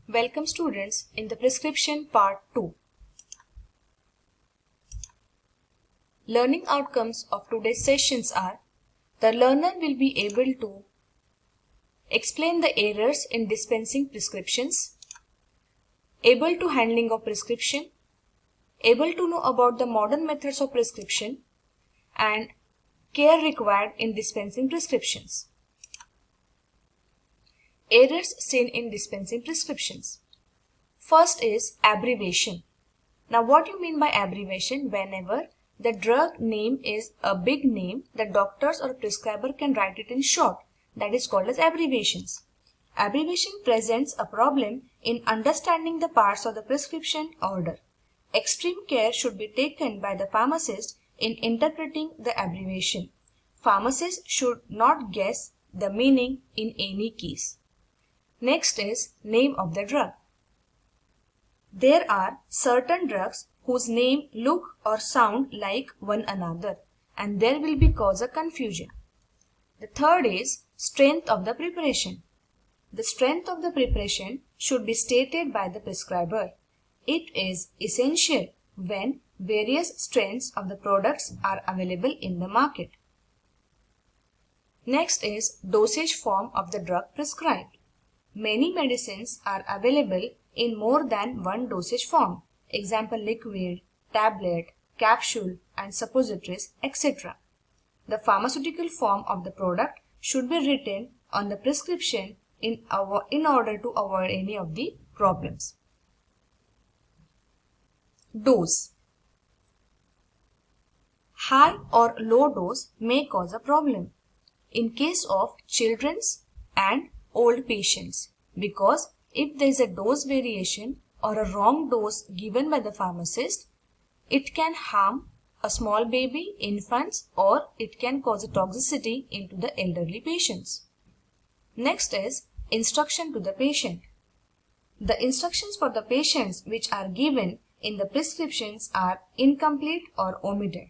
Welcome students in the prescription part 2. Learning outcomes of today's sessions are: the learner will be able to explain the errors in dispensing prescriptions, able to handling of prescription, able to know about the modern methods of prescription, and care required in dispensing prescriptions. Errors seen in dispensing prescriptions. First is abbreviation. Now what you mean by abbreviation? Whenever the drug name is a big name, the doctors or prescriber can write it in short. That is called as abbreviations. Abbreviation presents a problem in understanding the parts of the prescription order. Extreme care should be taken by the pharmacist in interpreting the abbreviation. Pharmacists should not guess the meaning in any case. Next is name of the drug. There are certain drugs whose name look or sound like one another, and there will be cause of confusion. The third is strength of the preparation. The strength of the preparation should be stated by the prescriber. It is essential when various strengths of the products are available in the market. Next is dosage form of the drug prescribed. Many medicines are available in more than one dosage form. Example: liquid, tablet, capsule, and suppositories, etc. The pharmaceutical form of the product should be written on the prescription in order to avoid any of the problems. Dose. High or low dose may cause a problem in case of children's and old patients, because if there is a dose variation or a wrong dose given by the pharmacist, it can harm a small baby, infants, or it can cause a toxicity into the elderly patients. Next is instruction to the patient. The instructions for the patients which are given in the prescriptions are incomplete or omitted.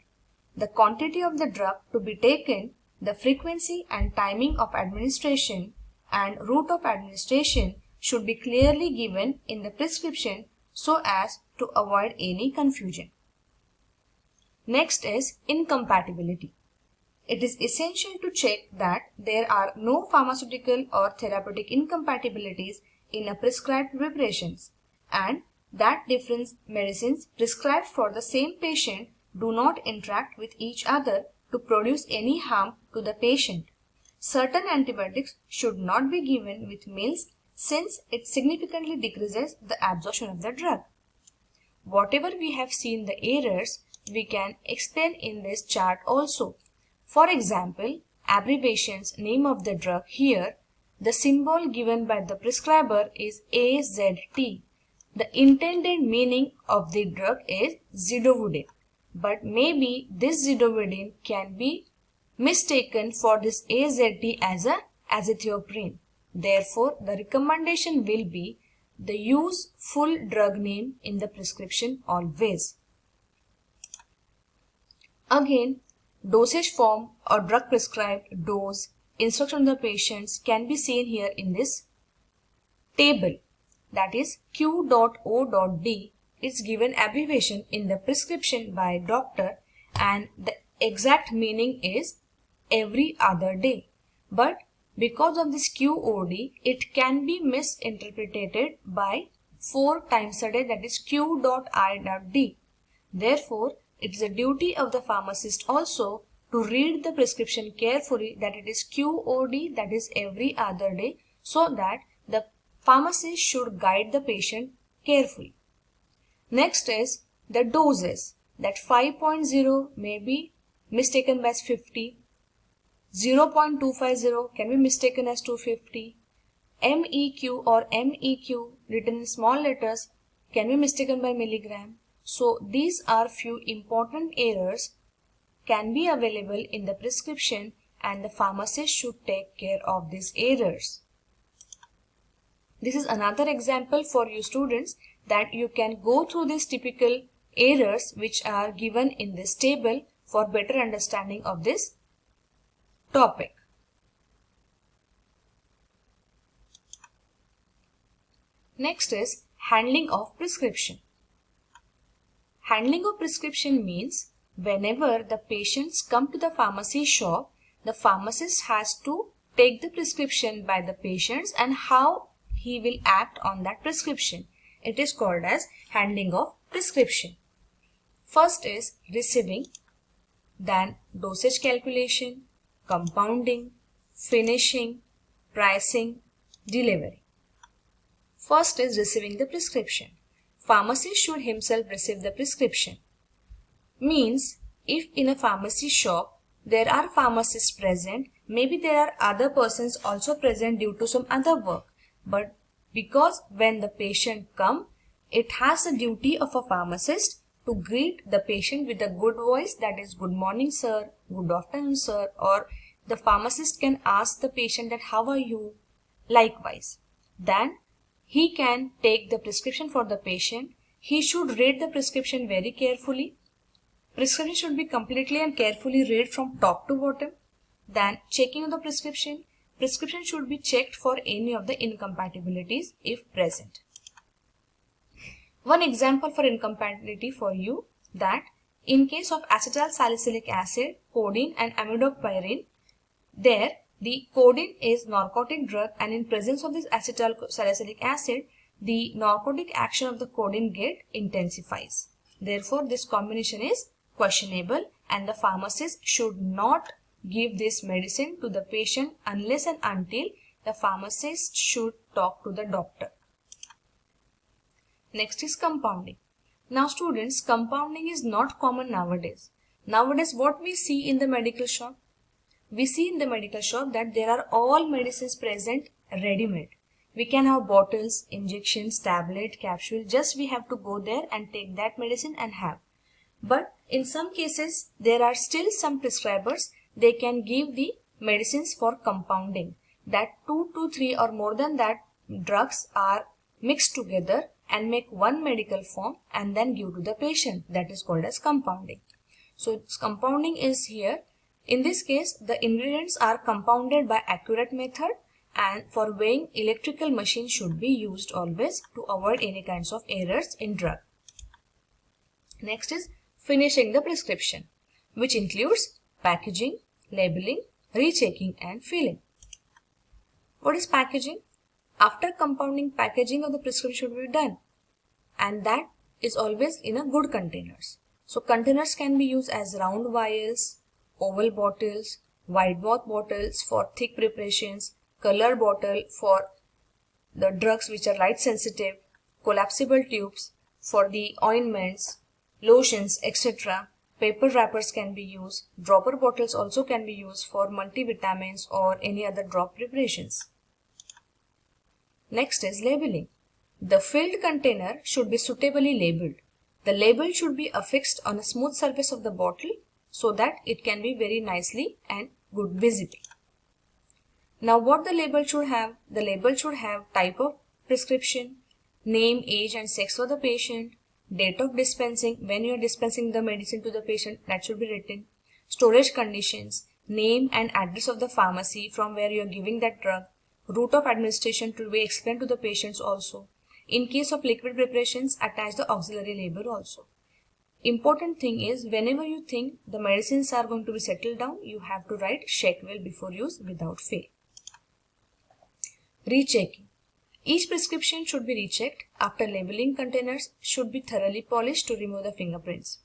The quantity of the drug to be taken, the frequency and timing of administration, and route of administration should be clearly given in the prescription so as to avoid any confusion. Next is incompatibility. It is essential to check that there are no pharmaceutical or therapeutic incompatibilities in a prescribed preparations, and that different medicines prescribed for the same patient do not interact with each other to produce any harm to the patient. Certain antibiotics should not be given with meals since it significantly decreases the absorption of the drug. Whatever we have seen the errors, we can explain in this chart also. For example, abbreviations name of the drug here, the symbol given by the prescriber is AZT. The intended meaning of the drug is zidovudine, but maybe this zidovudine can be mistaken for this AZT as a azathioprine. Therefore, the recommendation will be the use full drug name in the prescription always. Again, dosage form or drug prescribed, dose, instruction of the patients can be seen here in this table. That is Q.O.D. is given abbreviation in the prescription by doctor, and the exact meaning is every other day. But because of this QOD, it can be misinterpreted by 4 times a day, that is Q.I.D. Therefore, it is a duty of the pharmacist also to read the prescription carefully, that it is QOD, that is every other day, so that the pharmacist should guide the patient carefully. Next is the doses, that 5.0 may be mistaken as 50, 0.250 can be mistaken as 250, MEQ or MEQ written in small letters can be mistaken by milligram. So these are few important errors can be available in the prescription, and the pharmacist should take care of these errors. This is another example for you students that you can go through these typical errors which are given in this table for better understanding of this topic. Next is handling of prescription. Handling of prescription means whenever the patients come to the pharmacy shop, the pharmacist has to take the prescription by the patients and how he will act on that prescription. It is called as handling of prescription. First is receiving, then dosage calculation, compounding, finishing, pricing, delivery. First is receiving the prescription. Pharmacist should himself receive the prescription. Means if in a pharmacy shop there are pharmacists present, maybe there are other persons also present due to some other work. But because when the patient come, it has a duty of a pharmacist to greet the patient with a good voice, that is good morning sir, good afternoon sir, or the pharmacist can ask the patient that how are you, likewise. Then he can take the prescription for the patient. He should read the prescription very carefully. Prescription should be completely and carefully read from top to bottom. Then checking of the prescription. Prescription should be checked for any of the incompatibilities if present. One example for incompatibility for you, that in case of acetyl salicylic acid, codeine and imidacloprid, there the codeine is narcotic drug, and in presence of this acetyl salicylic acid, the narcotic action of the codeine get intensifies. Therefore, this combination is questionable and the pharmacist should not give this medicine to the patient unless and until the pharmacist should talk to the doctor. Next is compounding. Now students, compounding is not common nowadays. Nowadays what we see in the medical shop? We see in the medical shop that there are all medicines present ready-made. We can have bottles, injections, tablet, capsule. Just we have to go there and take that medicine and have. But in some cases, there are still some prescribers. They can give the medicines for compounding. That 2 to 3 or more than that drugs are mixed together and make one medical form and then give to the patient. That is called as compounding. So compounding is here. In this case, the ingredients are compounded by accurate method, and for weighing, electrical machine should be used always to avoid any kinds of errors in drug. Next is finishing the prescription, which includes packaging, labeling, rechecking and filling. What is packaging? After compounding, packaging of the prescription should be done, and that is always in a good containers. So containers can be used as round vials, oval bottles, wide mouth bottles for thick preparations, color bottle for the drugs which are light sensitive, collapsible tubes for the ointments, lotions, etc. Paper wrappers can be used. Dropper bottles also can be used for multivitamins or any other drop preparations. Next is labeling. The filled container should be suitably labeled. The label should be affixed on a smooth surface of the bottle so that it can be very nicely and good visible. Now what the label should have? The label should have type of prescription, name, age and sex of the patient, date of dispensing, when you are dispensing the medicine to the patient, that should be written, storage conditions, name and address of the pharmacy from where you are giving that drug, route of administration to be explained to the patients also. In case of liquid preparations, attach the auxiliary label also. Important thing is, whenever you think the medicines are going to be settled down, you have to write check well before use without fail. Rechecking. Each prescription should be rechecked after labeling. Containers should be thoroughly polished to remove the fingerprints.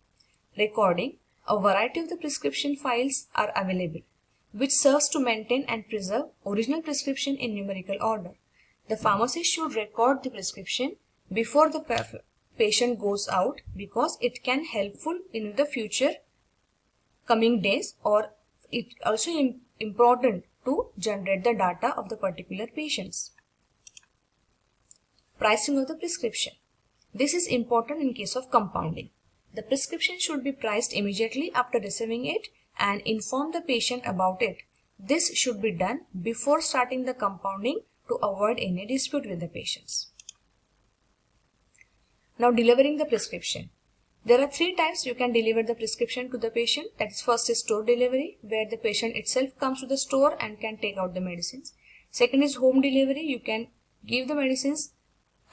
Recording. A variety of the prescription files are available, which serves to maintain and preserve original prescription in numerical order. The pharmacist should record the prescription before the patient goes out because it can helpful in the future coming days, or it also important to generate the data of the particular patients. Pricing of the prescription. This is important in case of compounding. The prescription should be priced immediately after receiving it and inform the patient about it. This should be done before starting the compounding to avoid any dispute with the patients. Now delivering the prescription. There are 3 times you can deliver the prescription to the patient. That is, first is store delivery, where the patient itself comes to the store and can take out the medicines. Second is home delivery. You can give the medicines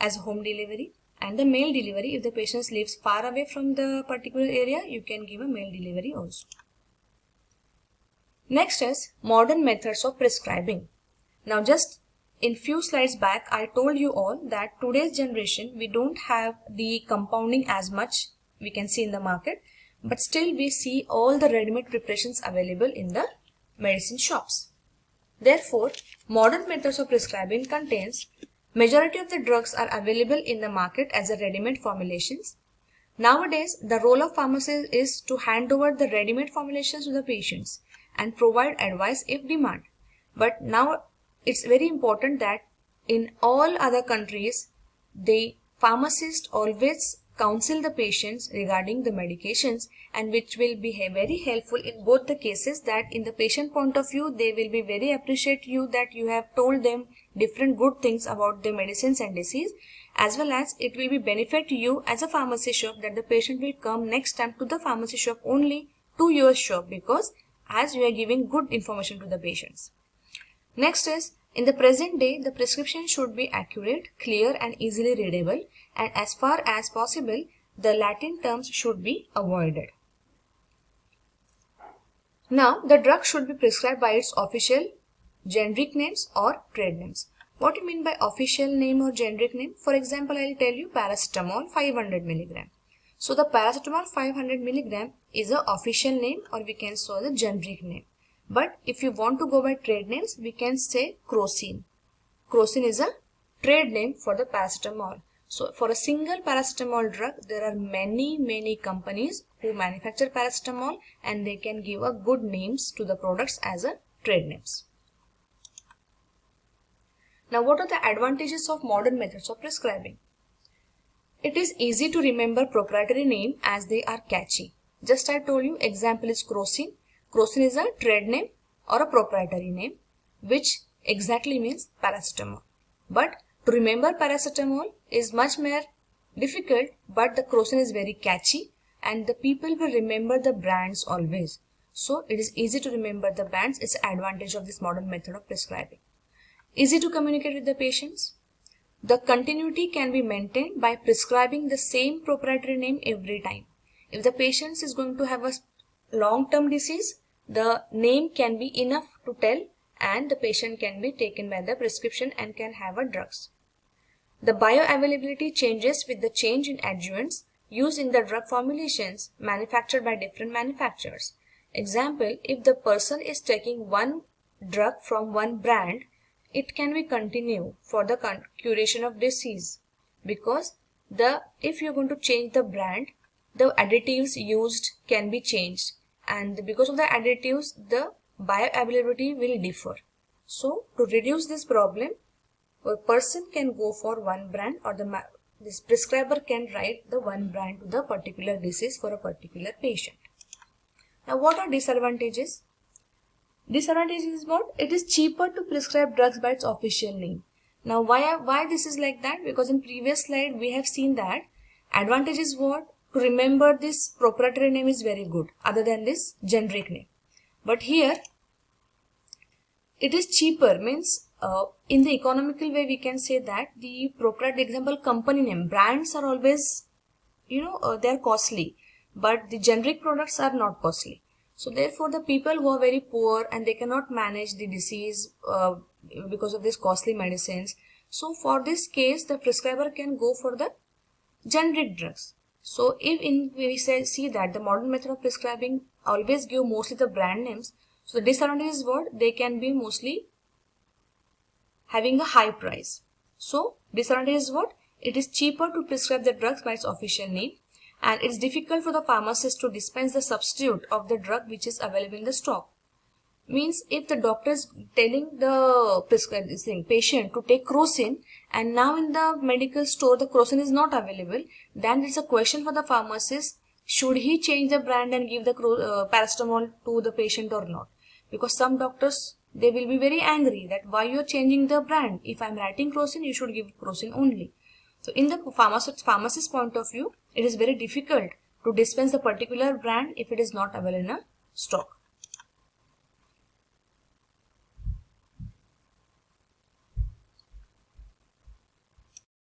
as home delivery, and the mail delivery, if the patient lives far away from the particular area, you can give a mail delivery also. Next is modern methods of prescribing. Now just in few slides back, I told you all that today's generation, we don't have the compounding as much we can see in the market, but still we see all the ready-made preparations available in the medicine shops. Therefore, modern methods of prescribing contains majority of the drugs are available in the market as a ready-made formulations. Nowadays, the role of pharmacists is to hand over the ready-made formulations to the patients and provide advice if demand. But now it's very important that in all other countries, the pharmacist always counsel the patients regarding the medications, and which will be very helpful in both the cases, that in the patient point of view, they will be very appreciate you that you have told them different good things about the medicines and disease, as well as it will be benefit to you as a pharmacy shop that the patient will come next time to the pharmacy shop only to your shop, because as you are giving good information to the patients. Next is, in the present day, the prescription should be accurate, clear and easily readable, and as far as possible, the Latin terms should be avoided. Now, the drug should be prescribed by its official generic names or trade names. What do you mean by official name or generic name? For example, I will tell you paracetamol 500 mg. So, the paracetamol 500 mg is an official name, or we can say the generic name. But if you want to go by trade names, we can say Crocin. Crocin is a trade name for the paracetamol. So for a single paracetamol drug, there are many companies who manufacture paracetamol, and they can give a good names to the products as a trade names. Now what are the advantages of modern methods of prescribing? It is easy to remember proprietary name as they are catchy. Just I told you, example is Crocin. Crocin is a trade name or a proprietary name, which exactly means paracetamol. But to remember paracetamol is much more difficult, but the Crocin is very catchy and the people will remember the brands always. So it is easy to remember the brands. It's an advantage of this modern method of prescribing. Easy to communicate with the patients. The continuity can be maintained by prescribing the same proprietary name every time. If the patient is going to have a long-term disease, the name can be enough to tell, and the patient can be taken by the prescription and can have a drugs. The bioavailability changes with the change in adjuvants used in the drug formulations manufactured by different manufacturers. Example, if the person is taking one drug from one brand, it can be continued for the curation of disease, because if you're going to change the brand, the additives used can be changed, and because of the additives, the bioavailability will differ. So to reduce this problem, a person can go for one brand, or this prescriber can write the one brand to the particular disease for a particular patient. Now what are disadvantages? Disadvantage is what? It is cheaper to prescribe drugs by its official name. Now why this is like that? Because in previous slide we have seen that advantage is what? To remember this proprietary name is very good, other than this generic name. But here it is cheaper, means in the economical way we can say that the proprietary, example company name, brands are always, they are costly, but the generic products are not costly. So therefore the people who are very poor and they cannot manage the disease because of these costly medicines, so for this case the prescriber can go for the generic drugs. So if we see that the modern method of prescribing always give mostly the brand names, so the disadvantage is what? They can be mostly having a high price. So disadvantage is what? It is cheaper to prescribe the drugs by its official name, and it is difficult for the pharmacist to dispense the substitute of the drug which is available in the stock. Means if the doctor is telling the patient to take Crocin, and now in the medical store the Crocin is not available, then it's a question for the pharmacist, should he change the brand and give the paracetamol to the patient or not? Because some doctors, they will be very angry that why you are changing the brand. If I am writing Crocin, you should give Crocin only. So in the pharmacist point of view, it is very difficult to dispense the particular brand if it is not available in a stock.